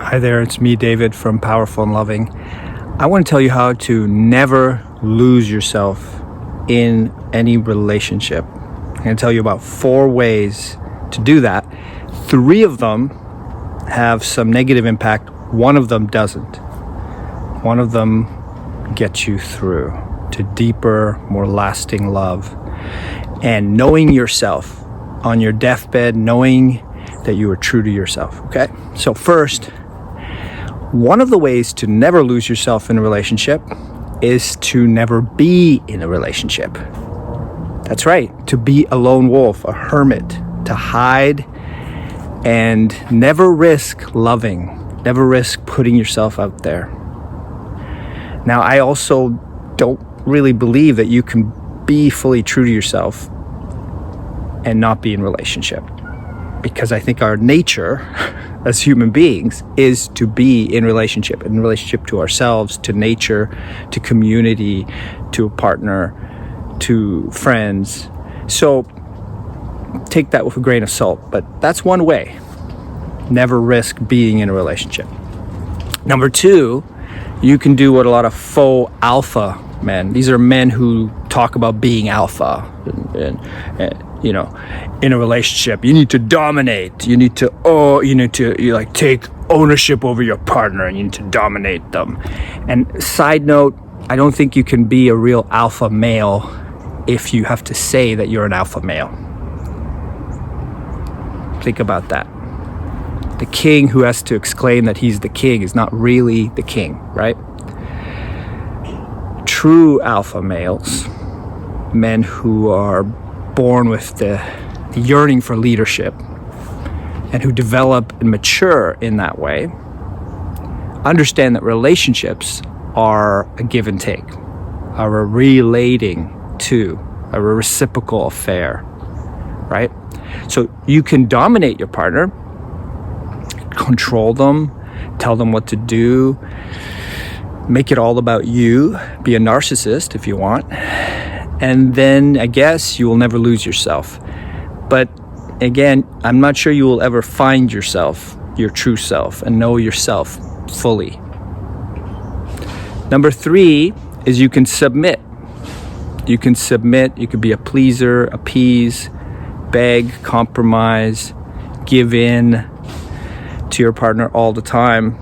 Hi there, it's me, David from Powerful and Loving. I want to tell you how to never lose yourself in any relationship. I'm going to tell you about 4 ways to do that. 3 of them have some negative impact. 1 of them doesn't. 1 of them gets you through to deeper, more lasting love. And knowing yourself on your deathbed, knowing that you are true to yourself, okay? So first, one of the ways to never lose yourself in a relationship is to never be in a relationship. That's right, to be a lone wolf, a hermit, to hide and never risk loving, never risk putting yourself out there. Now, I also don't really believe that you can be fully true to yourself and not be in a relationship, because I think our nature as human beings is to be in relationship to ourselves, to nature, to community, to a partner, to friends. So take that with a grain of salt, but that's one way. Never risk being in a relationship. Number 2, you can do what a lot of faux alpha men, these are men who talk about being alpha and you know, in a relationship, you need to dominate. You need to take ownership over your partner, and you need to dominate them. And side note, I don't think you can be a real alpha male if you have to say that you're an alpha male. Think about that. The king who has to exclaim that he's the king is not really the king, right? True alpha males, men who are born with the yearning for leadership and who develop and mature in that way, understand that relationships are a give and take, are a relating to, are a reciprocal affair, right? So you can dominate your partner, control them, tell them what to do, make it all about you, be a narcissist if you want. And then I guess you will never lose yourself. But again, I'm not sure you will ever find yourself, your true self, and know yourself fully. Number 3 is you can submit. You can submit, you could be a pleaser, appease, beg, compromise, give in to your partner all the time.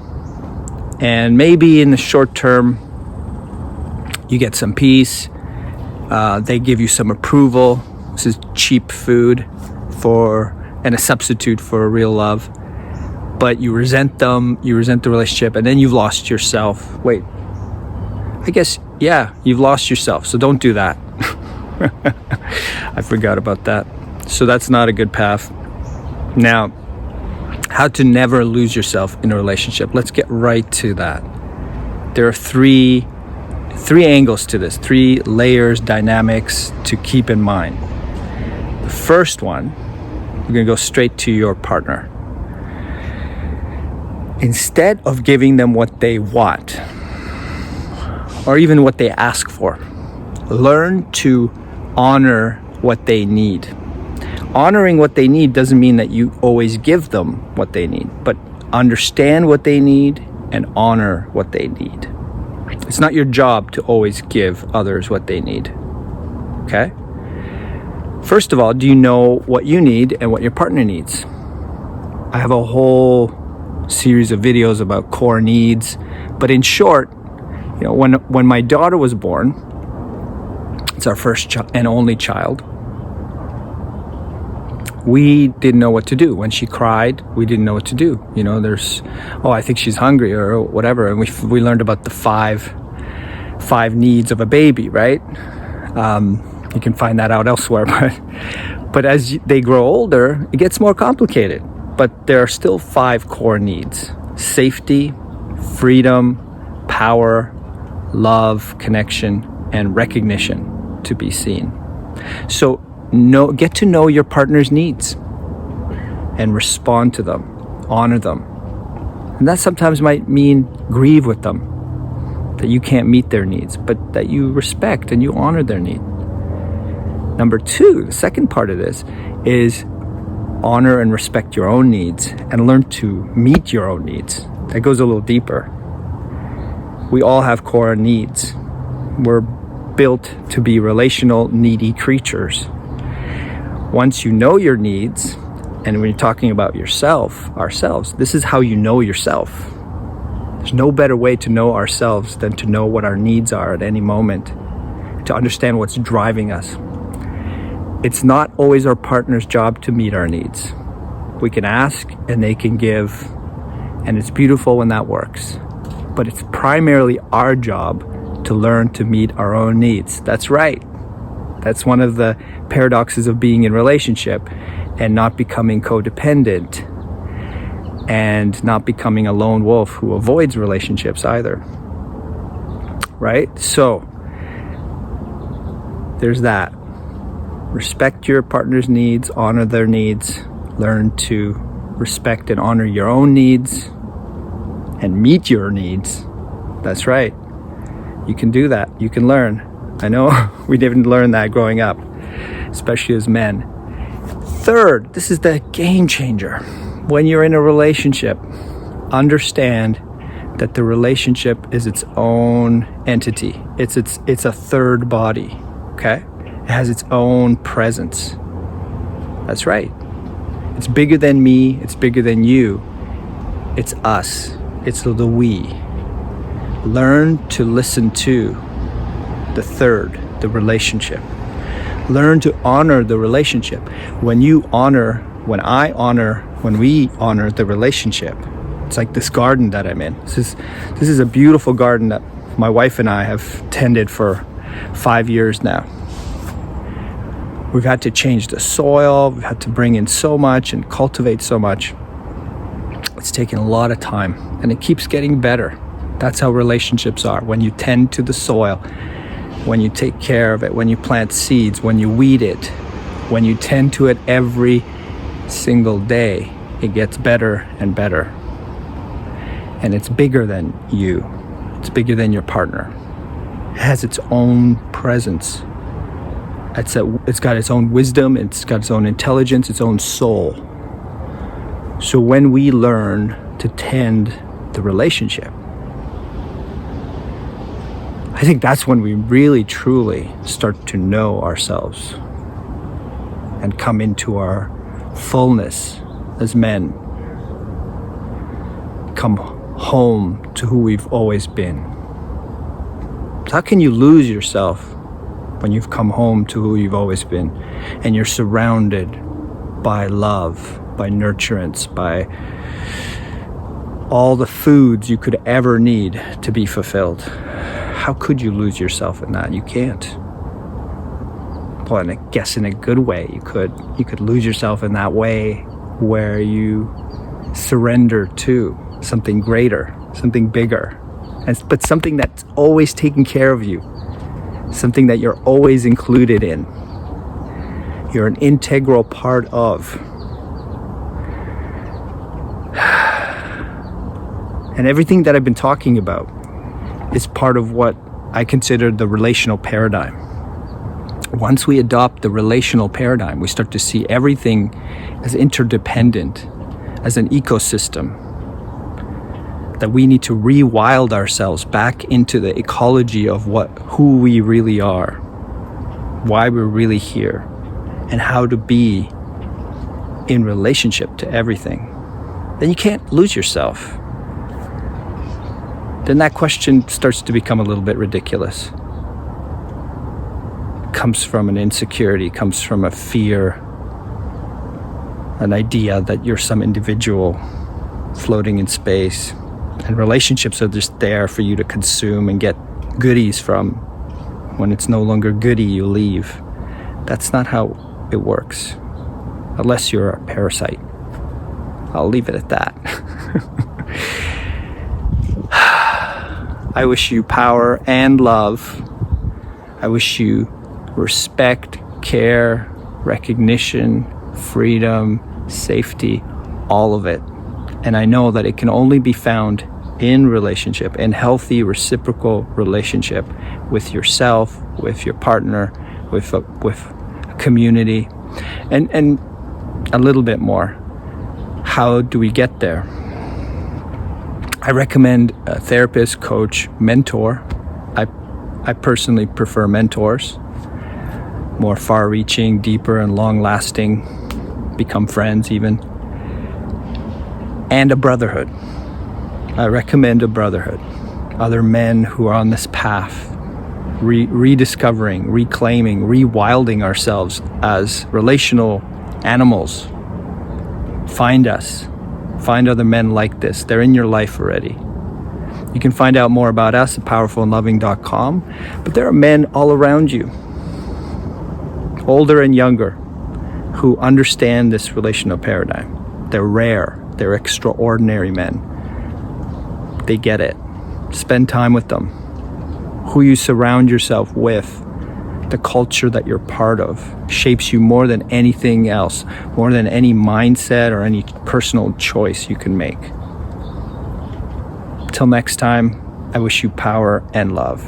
And maybe in the short term, you get some peace. They give you some approval. This is cheap food and a substitute for real love. But you resent them, you resent the relationship, and then you've lost yourself. Wait, I guess, yeah, you've lost yourself, so don't do that. I forgot about that. So that's not a good path. Now, how to never lose yourself in a relationship. Let's get right to that. There are three angles to this, 3 layers, dynamics to keep in mind. The first one, we're going to go straight to your partner. Instead of giving them what they want, or even what they ask for, learn to honor what they need. Honoring what they need doesn't mean that you always give them what they need, but understand what they need and honor what they need. It's not your job to always give others what they need, okay? First of all, do you know what you need and what your partner needs? I have a whole series of videos about core needs, but in short, you know, when my daughter was born, it's our first and only child, we didn't know what to do. When she cried, we didn't know what to do. You know, I think she's hungry or whatever. And we learned about the five needs of a baby, right? You can find that out elsewhere. But as they grow older, it gets more complicated. But there are still 5 core needs: safety, freedom, power, love, connection, and recognition to be seen. So get to know your partner's needs and respond to them, honor them. And that sometimes might mean grieve with them, that you can't meet their needs, but that you respect and you honor their need. Number 2, the second part of this is honor and respect your own needs and learn to meet your own needs. that goes a little deeper. We all have core needs. We're built to be relational, needy creatures. Once you know your needs, and when you're talking about ourselves, this is how you know yourself. There's no better way to know ourselves than to know what our needs are at any moment, to understand what's driving us. It's not always our partner's job to meet our needs. We can ask and they can give, and it's beautiful when that works. But it's primarily our job to learn to meet our own needs. That's right. That's one of the paradoxes of being in relationship and not becoming codependent and not becoming a lone wolf who avoids relationships either. Right? So there's that. Respect your partner's needs, honor their needs, learn to respect and honor your own needs and meet your needs. That's right. You can do that. You can learn. I know we didn't learn that growing up, especially as men. Third, this is the game changer. When you're in a relationship, understand that the relationship is its own entity. It's a third body, okay? It has its own presence. That's right. It's bigger than me. It's bigger than you. It's us. It's the we. Learn to listen to the third, the relationship. Learn to honor the relationship. When we honor the relationship, it's like this garden that I'm in. This is a beautiful garden that my wife and I have tended for 5 years now. We've had to change the soil, we've had to bring in so much and cultivate so much. It's taken a lot of time and it keeps getting better. That's how relationships are. When you tend to the soil, when you take care of it, when you plant seeds, when you weed it, when you tend to it every single day, it gets better and better. And it's bigger than you. It's bigger than your partner. It has its own presence. It's got its own wisdom, it's got its own intelligence, its own soul. So when we learn to tend the relationship, I think that's when we really truly start to know ourselves and come into our fullness as men. Come home to who we've always been. So how can you lose yourself when you've come home to who you've always been and you're surrounded by love, by nurturance, by all the foods you could ever need to be fulfilled? How could you lose yourself in that? You can't. Well, and I guess in a good way you could. You could lose yourself in that way where you surrender to something greater, something bigger, but something that's always taking care of you, something that you're always included in. You're an integral part of. And everything that I've been talking about is part of what I consider the relational paradigm. Once we adopt the relational paradigm, we start to see everything as interdependent, as an ecosystem, that we need to rewild ourselves back into the ecology of who we really are, why we're really here, and how to be in relationship to everything. Then you can't lose yourself. Then that question starts to become a little bit ridiculous. It comes from an insecurity, comes from a fear, an idea that you're some individual floating in space, and relationships are just there for you to consume and get goodies from. When it's no longer goody, you leave. That's not how it works, unless you're a parasite. I'll leave it at that. I wish you power and love. I wish you respect, care, recognition, freedom, safety, all of it. And I know that it can only be found in relationship, in healthy reciprocal relationship with yourself, with your partner, with a community, and a little bit more. How do we get there? I recommend a therapist, coach, mentor. I personally prefer mentors, more far-reaching, deeper and long-lasting, become friends even. And a brotherhood. I recommend a brotherhood. Other men who are on this path, rediscovering, reclaiming, rewilding ourselves as relational animals. Find us. Find other men like this. They're in your life already. You can find out more about us at powerfulandloving.com. But there are men all around you, older and younger, who understand this relational paradigm. They're rare. They're extraordinary men. They get it. Spend time with them. Who you surround yourself with, the culture that you're part of, shapes you more than anything else, more than any mindset or any personal choice you can make. Till next time, I wish you power and love.